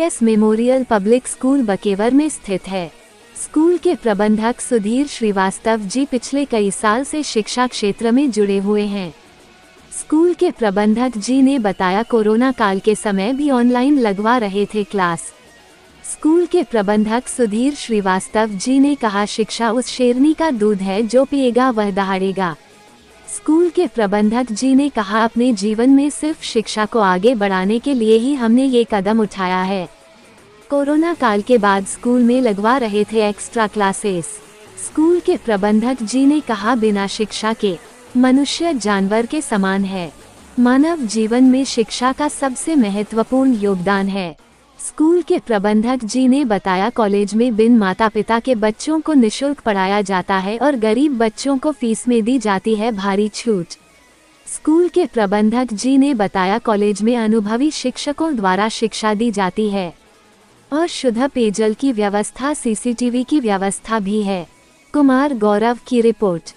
KS memorial public school Bakewar में स्थित है। स्कूल के प्रबंधक सुधीर श्रीवास्तव जी पिछले कई साल से शिक्षा क्षेत्र में जुड़े हुए हैं। स्कूल के प्रबंधक जी ने बताया, कोरोना काल के समय भी ऑनलाइन लगवा रहे थे क्लास। स्कूल के प्रबंधक सुधीर श्रीवास्तव जी ने कहा, शिक्षा उस शेरनी का दूध है जो पिएगा वह दहाड़ेगा। स्कूल के प्रबंधक जी ने कहा, अपने जीवन में सिर्फ शिक्षा को आगे बढ़ाने के लिए ही हमने ये कदम उठाया है। कोरोना काल के बाद स्कूल में लगवा रहे थे एक्स्ट्रा क्लासेस। स्कूल के प्रबंधक जी ने कहा, बिना शिक्षा के मनुष्य जानवर के समान है। मानव जीवन में शिक्षा का सबसे महत्वपूर्ण योगदान है। स्कूल के प्रबंधक जी ने बताया, कॉलेज में बिन माता पिता के बच्चों को निःशुल्क पढ़ाया जाता है और गरीब बच्चों को फीस में दी जाती है भारी छूट। स्कूल के प्रबंधक जी ने बताया, कॉलेज में अनुभवी शिक्षकों द्वारा शिक्षा दी जाती है और शुद्ध पेयजल की व्यवस्था, सीसीटीवी की व्यवस्था भी है। कुमार गौरव की रिपोर्ट।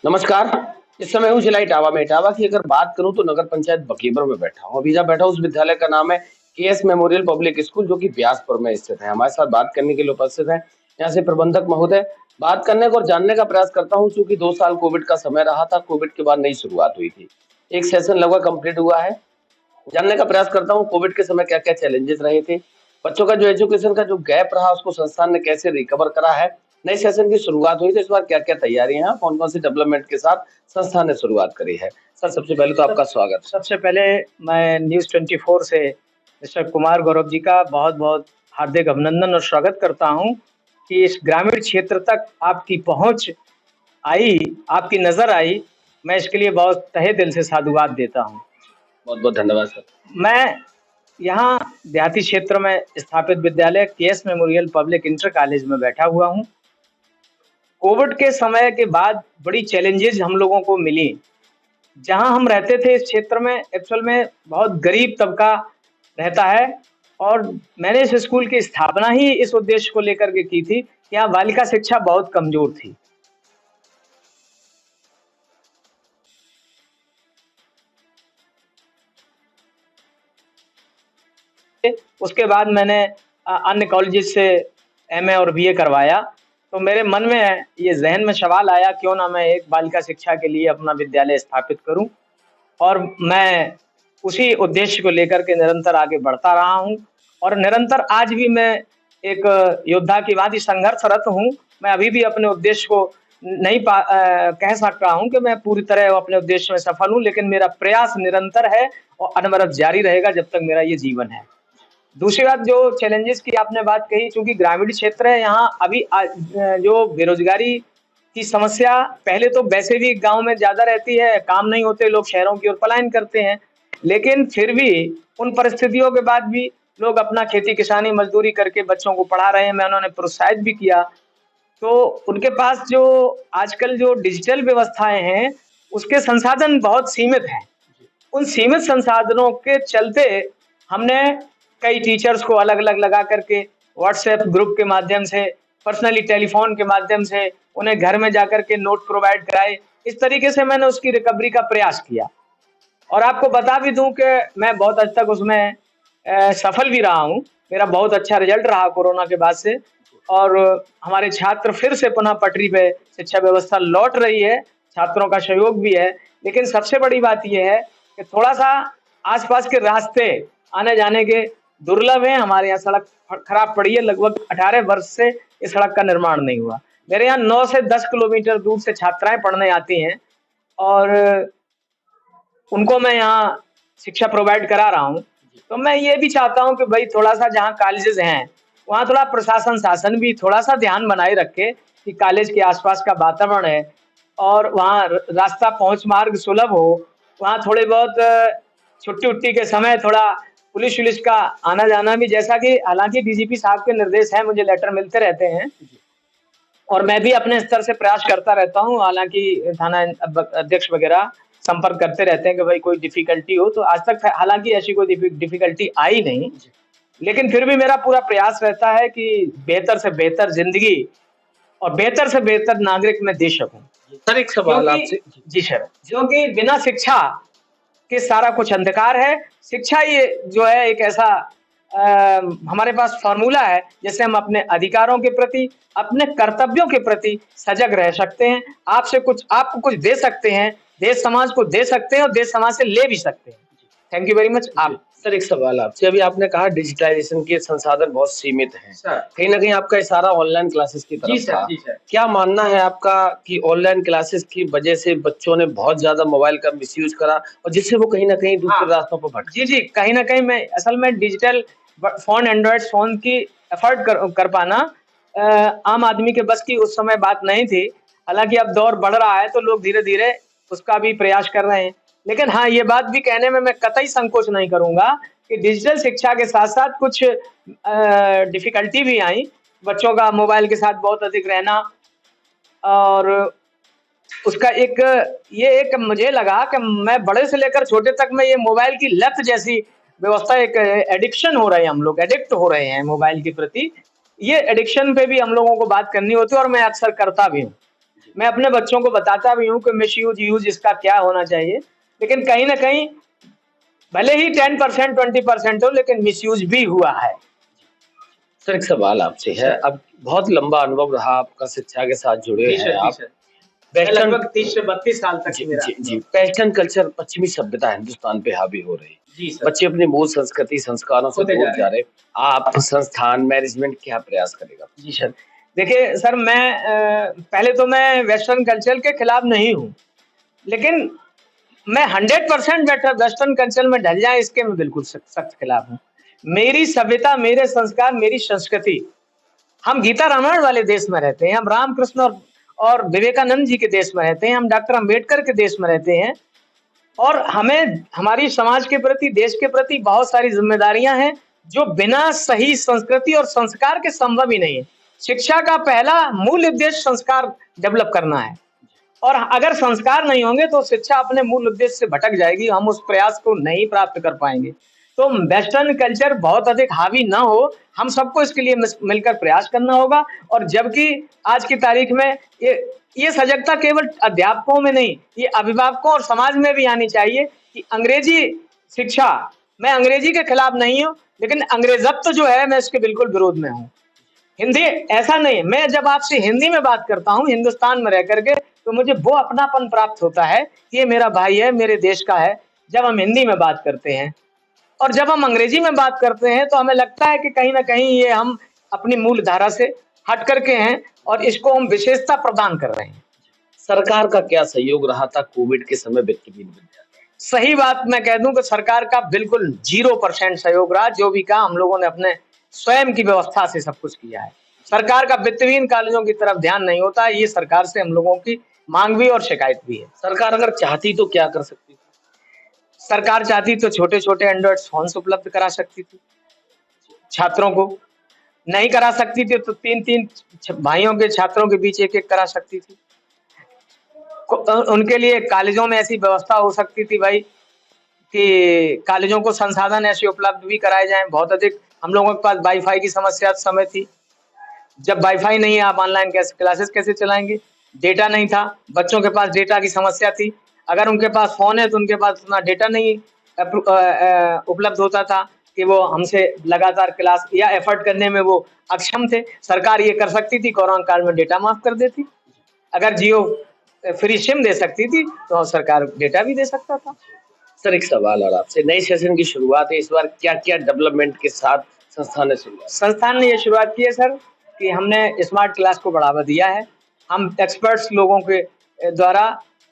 नमस्कार। इस समय हूँ जिला इटावा में। इटावा की अगर बात करूं तो नगर पंचायत बकेबर में बैठा हूँ। अभी जहाँ बैठा हूँ उस विद्यालय का नाम है केएस मेमोरियल पब्लिक स्कूल, जो कि व्यासपुर में स्थित है। हमारे साथ बात करने के लिए उपस्थित है यहाँ से प्रबंधक महोदय। बात करने को और जानने का प्रयास करता हूँ, चूंकि 2 साल कोविड का समय रहा था। कोविड के बाद नई शुरुआत हुई थी, एक सेशन लगभग कंप्लीट हुआ है। जानने का प्रयास करता हूँ कोविड के समय क्या क्या चैलेंजेस रहे थे, बच्चों का जो एजुकेशन का जो गैप रहा उसको संस्थान ने कैसे रिकवर करा है, नए सेशन की शुरुआत हुई तो इस बार क्या क्या तैयारियां हैं, कौन कौन सी डेवलपमेंट के साथ संस्थान ने शुरुआत करी है। सर, सबसे पहले तो आपका स्वागत। सबसे पहले मैं न्यूज़ 24 से मिस्टर कुमार गौरव जी का बहुत बहुत हार्दिक अभिनंदन और स्वागत करता हूं कि इस ग्रामीण क्षेत्र तक आपकी पहुंच आई, आपकी नजर आई। मैं इसके लिए बहुत तहे दिल से साधुवाद देता हूं। बहुत बहुत धन्यवाद सर। मैं यहाँ देहाती क्षेत्र में स्थापित विद्यालय KS memorial public inter college में बैठा हुआ हूँ। कोविड के समय के बाद बड़ी चैलेंजेस हम लोगों को मिली। जहां हम रहते थे इस क्षेत्र में एक्चुअल में बहुत गरीब तबका रहता है और मैंने इस स्कूल की स्थापना ही इस उद्देश्य को लेकर के की थी कि यहाँ बालिका शिक्षा बहुत कमजोर थी। उसके बाद मैंने अन्य कॉलेजेस से एमए और बीए करवाया तो मेरे मन में ये ज़हन में सवाल आया, क्यों ना मैं एक बालिका शिक्षा के लिए अपना विद्यालय स्थापित करूँ। और मैं उसी उद्देश्य को लेकर के निरंतर आगे बढ़ता रहा हूँ और निरंतर आज भी मैं एक योद्धा की भांति संघर्षरत हूँ। मैं अभी भी अपने उद्देश्य को नहीं कह सकता हूँ कि मैं पूरी तरह अपने उद्देश्य में सफल हूँ, लेकिन मेरा प्रयास निरंतर है और अनवरत जारी रहेगा जब तक मेरा ये जीवन है। दूसरी बात, जो चैलेंजेस की आपने बात कही, चूँकि ग्रामीण क्षेत्र है, यहाँ अभी जो बेरोज़गारी की समस्या पहले तो वैसे भी गाँव में ज़्यादा रहती है, काम नहीं होते, लोग शहरों की ओर पलायन करते हैं। लेकिन फिर भी उन परिस्थितियों के बाद भी लोग अपना खेती-किसानी, मज़दूरी करके बच्चों को पढ़ा रहे हैं। मैं उन्होंने प्रोत्साहित भी किया। तो उनके पास जो आजकल जो डिजिटल व्यवस्थाएँ हैं, उसके संसाधन बहुत सीमित हैं। उन सीमित संसाधनों के चलते हमने कई टीचर्स को अलग-अलग लगा करके व्हाट्सएप ग्रुप के माध्यम से, पर्सनली टेलीफ़ोन के माध्यम से उन्हें घर में जाकर के नोट प्रोवाइड कराए। इस तरीके से मैंने उसकी रिकवरी का प्रयास किया और आपको बता भी दूँ कि मैं बहुत हद तक उसमें सफल भी रहा हूँ। मेरा बहुत अच्छा रिज़ल्ट रहा कोरोना के बाद से और हमारे छात्र फिर से पुनः पटरी पे शिक्षा व्यवस्था लौट रही है, छात्रों का सहयोग भी है। लेकिन सबसे बड़ी बात ये है कि थोड़ा-सा आस-पास के रास्ते आने-जाने के दुर्लभ हैं। हमारे यहाँ सड़क खराब पड़ी है, लगभग 18 वर्ष से इस सड़क का निर्माण नहीं हुआ। मेरे यहाँ 9 से 10 किलोमीटर दूर से छात्राएँ पढ़ने आती हैं और उनको मैं यहाँ शिक्षा प्रोवाइड करा रहा हूँ। तो मैं ये भी चाहता हूँ कि भई थोड़ा-सा जहाँ कॉलेजेज़ हैं, वहाँ थोड़ा प्रशासन, शासन भी थोड़ा-सा ध्यान बनाए रखे कि कॉलेज के आस-पास का वातावरण है और वहाँ रास्ता पहुँच मार्ग सुलभ हो। वहाँ थोड़े बहुत छुट्टी-वुट्टी के समय थोड़ा पुलिस-वुलिस का आना-जाना भी, जैसा कि हालाँकि डीजीपी साहब के निर्देश हैं, मुझे लेटर मिलते रहते हैं और मैं भी अपने स्तर से प्रयास करता रहता हूँ। हालाँकि थाना अध्यक्ष वगैरह संपर्क करते रहते हैं कि भाई कोई डिफ़िकल्टी हो, तो आज तक हालाँकि ऐसी कोई डिफ़िकल्टी आई नहीं। लेकिन फिर भी मेरा पूरा प्रयास रहता है कि बेहतर से बेहतर ज़िंदगी और बेहतर से बेहतर नागरिक मैं दे सकूँ। सर एक सवाल आपसे जी सर, क्योंकि बिना शिक्षा के सारा कुछ अंधकार है। शिक्षा ये जो है एक ऐसा हमारे पास फ़ॉर्मूला है, जिससे हम अपने अधिकारों के प्रति, अपने कर्तव्यों के प्रति सजग रह सकते हैं। आपको कुछ दे सकते हैं, देश समाज को दे सकते हैं और देश समाज से ले भी सकते हैं। Thank you very much. आप सर एक सवाल आपसे, अभी आपने कहा डिजिटाइजेशन के संसाधन बहुत सीमित हैं। सर। कहीं न कहीं आपका इशारा ऑनलाइन क्लासेस की तरफ था। जी सर। क्या मानना है आपका कि ऑनलाइन क्लासेस की वजह से बच्चों ने बहुत ज़्यादा मोबाइल का मिसयूज़ करा और जिससे वो कहीं न कहीं दूसरे रास्तों पर भटके? जी, कहीं न कहीं मैं असल में डिजिटल फ़ोन, एंड्रॉयड फ़ोन की अफ़ोर्ड कर पाना आम आदमी के बस की उस समय बात नहीं थी। हालाँकि अब दौर बढ़ रहा है तो लोग धीरे-धीरे उसका भी प्रयास कर रहे हैं। लेकिन हाँ, ये बात भी कहने में मैं कतई संकोच नहीं करूँगा कि डिजिटल शिक्षा के साथ-साथ कुछ डिफ़िकल्टी भी आई। बच्चों का मोबाइल के साथ बहुत अधिक रहना और उसका एक मुझे लगा कि मैं बड़े से लेकर छोटे तक में ये मोबाइल की लत जैसी व्यवस्था, एक एडिक्शन हो रहे हैं, हम लोग एडिक्ट हो रहे हैं मोबाइल के प्रति। ये एडिक्शन पे भी हम लोगों को बात करनी होती है और मैं अक्सर करता भी हूँ। मैं अपने बच्चों को बताता भी हूँ कि मिसयूज़, यूज़ इसका क्या होना चाहिए। लेकिन कहीं न कहीं भले ही 10% 20% हो, लेकिन मिसयूज़ भी हुआ है। सर एक सवाल आपसे है, अब बहुत लंबा अनुभव रहा आपका, शिक्षा के साथ जुड़े हैं आप। लगभग 30 से 32 साल तक मेरा। जी। वेस्टर्न कल्चर, पश्चिमी सभ्यता हिंदुस्तान पे हावी हो रही है। जी सर। बच्चे अपनी मूल संस्कृति, संस्कारों से दूर जा रहे। आप संस्थान, मैनेजमेंट क्या प्रयास करेगा? जी सर। देखिए सर, मैं पहले तो मैं वेस्टर्न कल्चर के खिलाफ नहीं हूँ, लेकिन मैं 100% वेस्टर्न कल्चर में ढल जाए इसके मैं बिल्कुल सख्त खिलाफ हूँ। मेरी सभ्यता, मेरे संस्कार, मेरी संस्कृति। हम गीता रामायण वाले देश में रहते हैं, हम रामकृष्ण और विवेकानंद जी के देश में रहते हैं, हम डॉक्टर अम्बेडकर के देश में रहते हैं और हमें हमारी समाज के प्रति, देश के प्रति बहुत सारी ज़िम्मेदारियाँ हैं, जो बिना सही संस्कृति और संस्कार के संभव ही नहीं है। शिक्षा का पहला मूल उद्देश्य संस्कार डेवलप करना है और अगर संस्कार नहीं होंगे तो शिक्षा अपने मूल उद्देश्य से भटक जाएगी, हम उस प्रयास को नहीं प्राप्त कर पाएँगे। तो वेस्टर्न कल्चर बहुत अधिक हावी ना हो, हम सबको इसके लिए मिलकर प्रयास करना होगा और जबकि आज की तारीख में ये सजगता केवल अध्यापकों में नहीं, ये अभिभावकों और समाज में भी आनी चाहिए कि अंग्रेजी शिक्षा, मैं अंग्रेजी के खिलाफ नहीं हूँ, लेकिन अंग्रेजत्व जो है मैं इसके बिल्कुल विरोध में हूँ। हिंदी ऐसा नहीं है, मैं जब आपसे हिंदी में बात करता हूँ हिंदुस्तान में रह करके, तो मुझे वो अपनापन प्राप्त होता है कि ये मेरा भाई है, मेरे देश का है, जब हम हिंदी में बात करते हैं। और जब हम अंग्रेजी में बात करते हैं तो हमें लगता है कि कहीं न कहीं ये हम अपनी मूल धारा से हट करके हैं और इसको हम विशेषता प्रदान कर रहे हैं। सरकार का क्या सहयोग रहा था कोविड के समय वित्तीय विद्यालय? सही बात मैं कह दूं कि सरकार का बिल्कुल 0% सहयोग रहा, जो भी कहा हम लोगों ने अपने स्वयं की व्यवस्था से सब कुछ किया है। सरकार का वित्तहीन कॉलेजों की तरफ ध्यान नहीं होता है, ये सरकार से हम लोगों की मांग भी और शिकायत भी है। सरकार अगर चाहती तो क्या कर सकती थी? सरकार चाहती तो छोटे-छोटे एंड्रॉइड फ़ोन्स उपलब्ध करा सकती थी छात्रों को, नहीं करा सकती थी तो 3-3 भाइयों के छात्रों के बीच एक-एक करा सकती थी। उनके लिए कॉलेजों में ऐसी व्यवस्था हो सकती थी भाई कि कॉलेजों को संसाधन ऐसे उपलब्ध भी कराए जाएँ। बहुत अधिक हम लोगों के पास वाई-फाई की समस्या उस समय थी। जब वाई-फाई नहीं है, आप ऑनलाइन कैसे क्लासेस कैसे चलाएँगे? डेटा नहीं था, बच्चों के पास डेटा की समस्या थी। अगर उनके पास फ़ोन है तो उनके पास उतना डेटा नहीं उपलब्ध होता था कि वो हमसे लगातार क्लास या एफ़र्ट करने में वो अक्षम थे। सरकार ये कर सकती थी, कोरोना काल में डेटा माफ़ कर देती। अगर जियो फ्री सिम दे सकती थी, तो सरकार डेटा भी दे सकता था। सर एक सवाल और आपसे, नए सेशन की शुरुआत है, इस बार क्या-क्या डेवलपमेंट के साथ संस्थान ने शुरुआत? संस्थान ने ये शुरुआत की है सर कि हमने स्मार्ट क्लास को बढ़ावा दिया है। हम एक्सपर्ट्स लोगों के द्वारा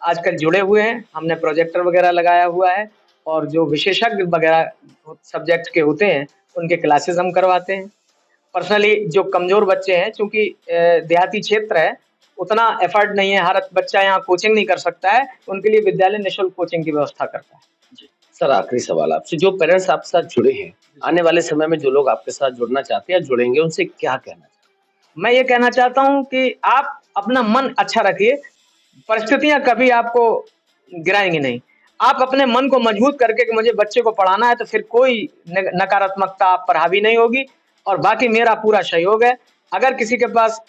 आजकल जुड़े हुए हैं। हमने प्रोजेक्टर वगैरह लगाया हुआ है और जो विशेषज्ञ वगैरह सब्जेक्ट के होते हैं, उनके क्लासेस हम करवाते हैं। पर्सनली जो कमज़ोर बच्चे हैं, चूँकि देहाती क्षेत्र है, उतना एफर्ट नहीं है, हर बच्चा यहाँ कोचिंग नहीं कर सकता है, उनके लिए विद्यालय निःशुल्क कोचिंग की व्यवस्था करता है। जी। सर आखिरी सवाल आपसे, जो पेरेंट्स आपके साथ जुड़े हैं, आने वाले समय में जो लोग आपके साथ जुड़ना चाहते हैं या जुड़ेंगे, उनसे क्या कहना चाहते हैं? मैं ये कहना चाहता हूँ कि आप अपना मन अच्छा रखिए, परिस्थितियाँ कभी आपको गिराएँगी नहीं। आप अपने मन को मजबूत करके कि मुझे बच्चे को पढ़ाना है, तो फिर कोई नकारात्मकता आप पर हावी नहीं होगी और बाकी मेरा पूरा सहयोग है। अगर किसी के पास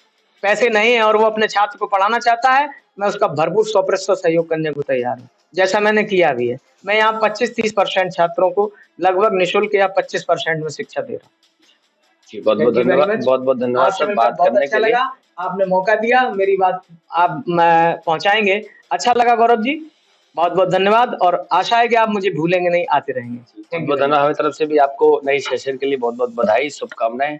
पैसे नहीं हैं और वो अपने छात्र को पढ़ाना चाहता है, मैं उसका भरपूर 100% सहयोग करने को तैयार हूँ, जैसा मैंने किया भी है। मैं यहाँ 25-30% छात्रों को लगभग निःशुल्क या 25% में शिक्षा दे रहा हूँ। जी, बहुत-बहुत धन्यवाद, बहुत-बहुत धन्यवाद आपसे सर मिलकर बात बहुत करने अच्छा के लिए। लगा, आपने मौका दिया, मेरी बात आप पहुँचाएँगे। अच्छा लगा गौरव जी, बहुत-बहुत धन्यवाद और आशा है कि आप मुझे भूलेंगे नहीं, आते रहेंगे। थैंक यू बहुत-बहुत वेरी धन्यवाद, मच। हमारी तरफ से भी आपको नए सेशन के लिए बहुत-बहुत बधाई, शुभकामनाएँ।